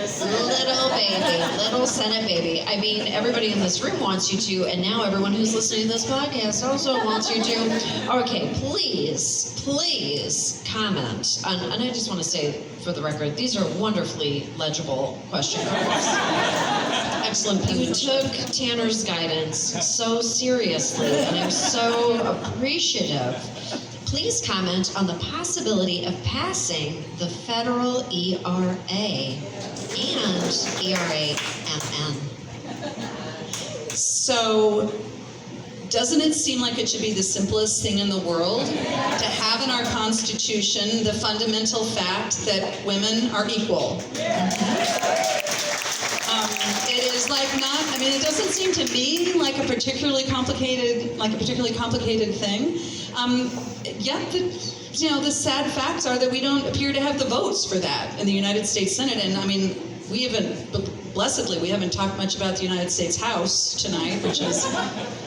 Little Senate baby. I mean, everybody in this room wants you to, and now everyone who's listening to this podcast also wants you to. Okay, please comment on, and I just want to say for the record, these are wonderfully legible question cards. Excellent. You took Tanner's guidance so seriously, and I'm so appreciative. Please comment on the possibility of passing the federal ERA and ERA-MN. So, doesn't it seem like it should be the simplest thing in the world to have in our Constitution the fundamental fact that women are equal? It is like not, I mean, it doesn't seem to me like a particularly complicated thing. Yet the sad facts are that we don't appear to have the votes for that in the United States Senate. And I mean, blessedly, we haven't talked much about the United States House tonight, which is,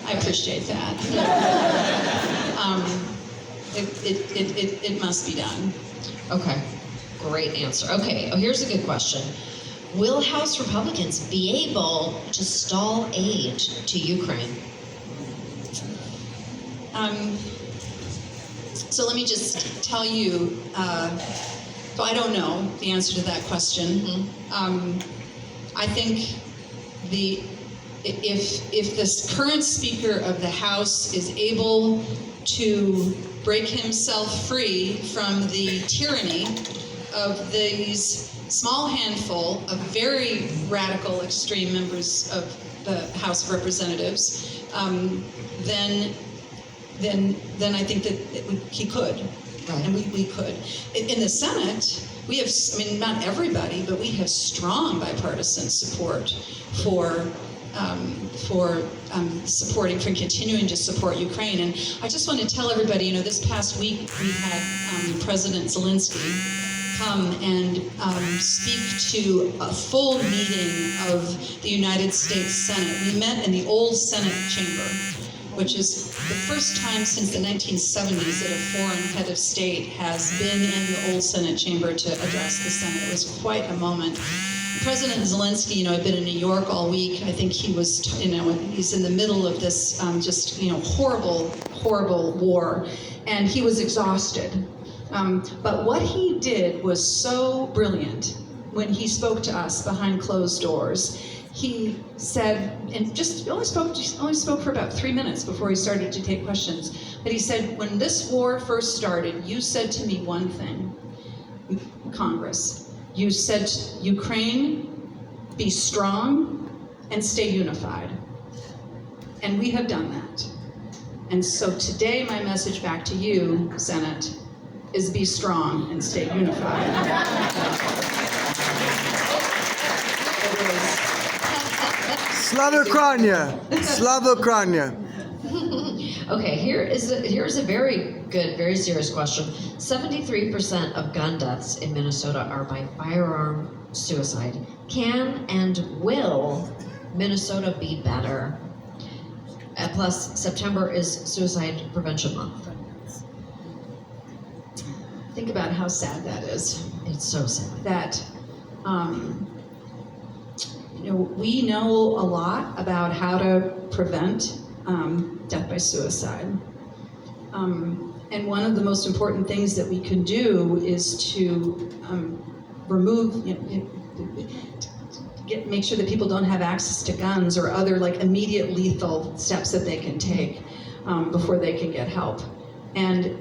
I appreciate that. It must be done. Okay, great answer. Okay, here's a good question. Will House Republicans be able to stall aid to Ukraine? So let me just tell you, so I don't know the answer to that question. Mm-hmm. I think if this current Speaker of the House is able to break himself free from the tyranny of these small handful of very radical, extreme members of the House of Representatives, then I think that he could, right. And we could. In the Senate, we have, I mean, not everybody, but we have strong bipartisan support for continuing to support Ukraine. And I just want to tell everybody, this past week we had President Zelensky come and speak to a full meeting of the United States Senate. We met in the old Senate chamber, which is the first time since the 1970s that a foreign head of state has been in the old Senate chamber to address the Senate. It was quite a moment. President Zelensky, had been in New York all week. I think he was, he's in the middle of this horrible, horrible war, and he was exhausted. But what he did was so brilliant when he spoke to us behind closed doors. He said, and just only spoke for about 3 minutes before he started to take questions. But he said, when this war first started, you said to me one thing, Congress. You said, Ukraine, be strong and stay unified. And we have done that. And so today, my message back to you, Senate, is be strong and stay unified. Slava Ukraine! Slava Ukraine! Okay, here's a very good, very serious question. 73% of gun deaths in Minnesota are by firearm suicide. Can and will Minnesota be better? Plus, September is Suicide Prevention Month. Think about how sad that is. It's so sad. That, we know a lot about how to prevent death by suicide. And one of the most important things that we can do is to remove, make sure that people don't have access to guns or other immediate lethal steps that they can take before they can get help. And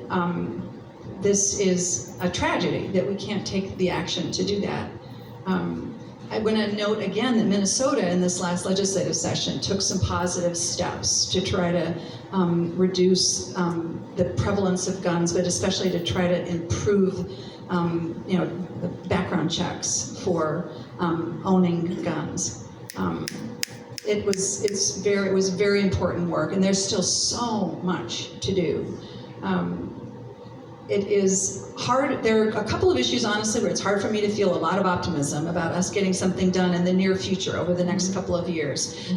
this is a tragedy that we can't take the action to do that. I want to note again that Minnesota in this last legislative session took some positive steps to try to reduce the prevalence of guns, but especially to try to improve the background checks for owning guns. It was very important work, and there's still so much to do. It is hard. There are a couple of issues, honestly, where it's hard for me to feel a lot of optimism about us getting something done in the near future over the next couple of years.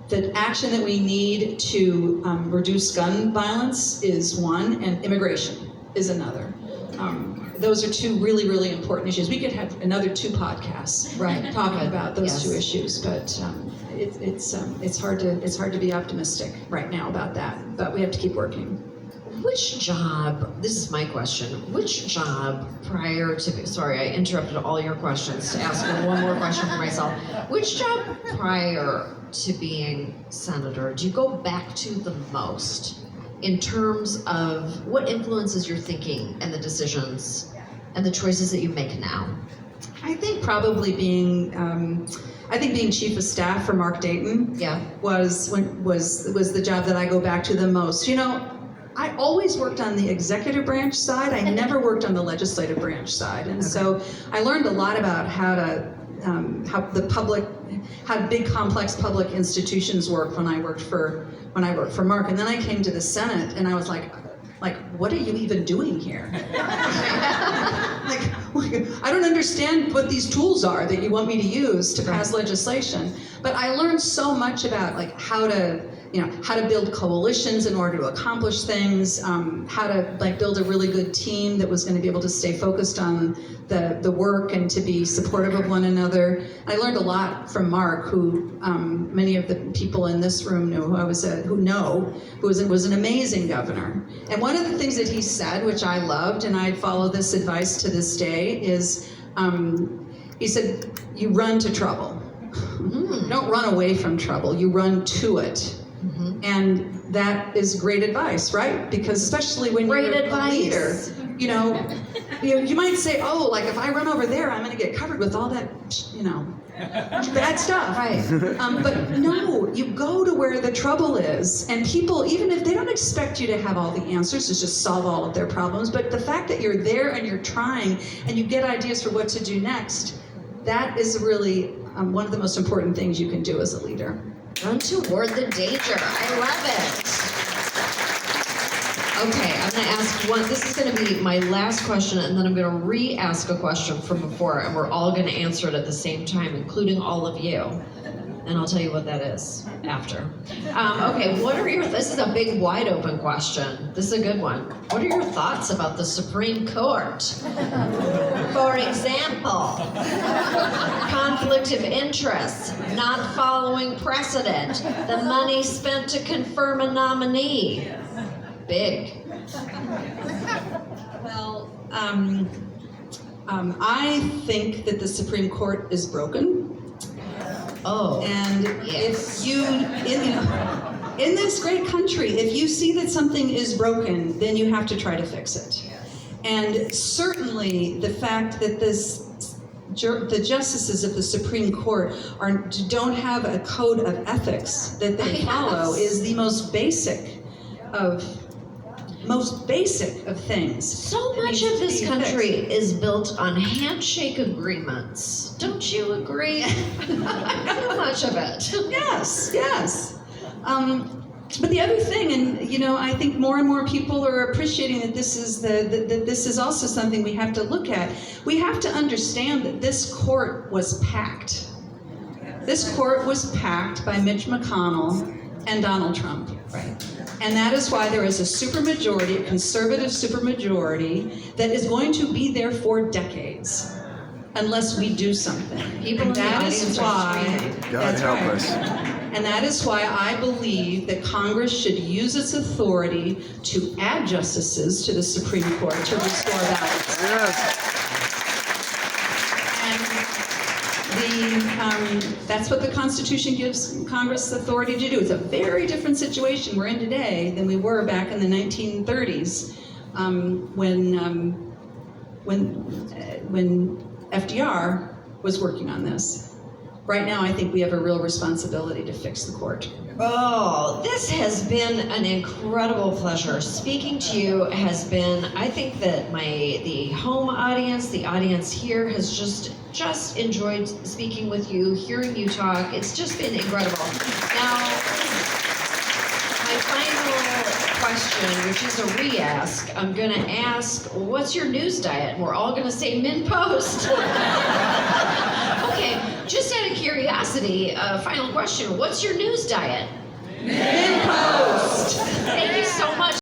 The action that we need to reduce gun violence is one, and immigration is another. those are two really, really important issues. We could have another 2 podcasts talking about those 2 issues, but it's hard to be optimistic right now about that. But we have to keep working. Which job, this is my question, which job prior to, sorry, I interrupted all your questions to ask one more question for myself. Which job prior to being senator do you go back to the most in terms of what influences your thinking and the decisions and the choices that you make now? I think probably being chief of staff for Mark Dayton was the job that I go back to the most. You know, I always worked on the executive branch side. I never worked on the legislative branch side, and so I learned a lot about how big complex public institutions work when I worked for Mark. And then I came to the Senate, and I was like, what are you even doing here? I don't understand what these tools are that you want me to use to pass legislation. But I learned so much about how to build coalitions in order to accomplish things, how to build a really good team that was going to be able to stay focused on the work and to be supportive of one another. I learned a lot from Mark, who many of the people in this room knew, who was an amazing governor. And one of the things that he said, which I loved, and I follow this advice to this day, is he said, you run to trouble. You don't run away from trouble, you run to it. And that is great advice, right? Because especially when you're a leader, you might say, if I run over there, I'm going to get covered with all that, bad stuff. Right. But no, you go to where the trouble is, and people, even if they don't expect you to have all the answers, to just solve all of their problems, but the fact that you're there and you're trying and you get ideas for what to do next, that is really one of the most important things you can do as a leader. Run toward the danger. I love it. Okay, I'm going to ask one. This is going to be my last question, and then I'm going to re-ask a question from before, and we're all going to answer it at the same time, including all of you. And I'll tell you what that is after. Okay, this is a big, wide open question. This is a good one. What are your thoughts about the Supreme Court? For example, conflict of interest, not following precedent, the money spent to confirm a nominee. Big. Well, I think that the Supreme Court is broken. Oh, and yes. If you, in this great country, if you see that something is broken, then you have to try to fix it. And certainly the fact that the justices of the Supreme Court don't have a code of ethics that they follow is the most basic of things. So much of this country is built on handshake agreements. Don't you agree? So much of it. Yes. But the other thing, and I think more and more people are appreciating that this is also something we have to look at. We have to understand that this court was packed. This court was packed by Mitch McConnell and Donald Trump. Right. And that is why there is a supermajority, a conservative supermajority, that is going to be there for decades, unless we do something. People in the audience are screaming. God help us. And that is why I believe that Congress should use its authority to add justices to the Supreme Court to restore balance. Yes. That's what the Constitution gives Congress authority to do. It's a very different situation we're in today than we were back in the 1930s when FDR was working on this. Right now, I think we have a real responsibility to fix the court. Oh, this has been an incredible pleasure. Speaking to you has been, I think that the home audience, the audience here has just enjoyed speaking with you, hearing you talk. It's just been incredible. Now, my final question, which is a re-ask, I'm going to ask, what's your news diet? And we're all going to say Minn Post. Okay, just out of curiosity, final question, what's your news diet? Minn Post! Thank you so much.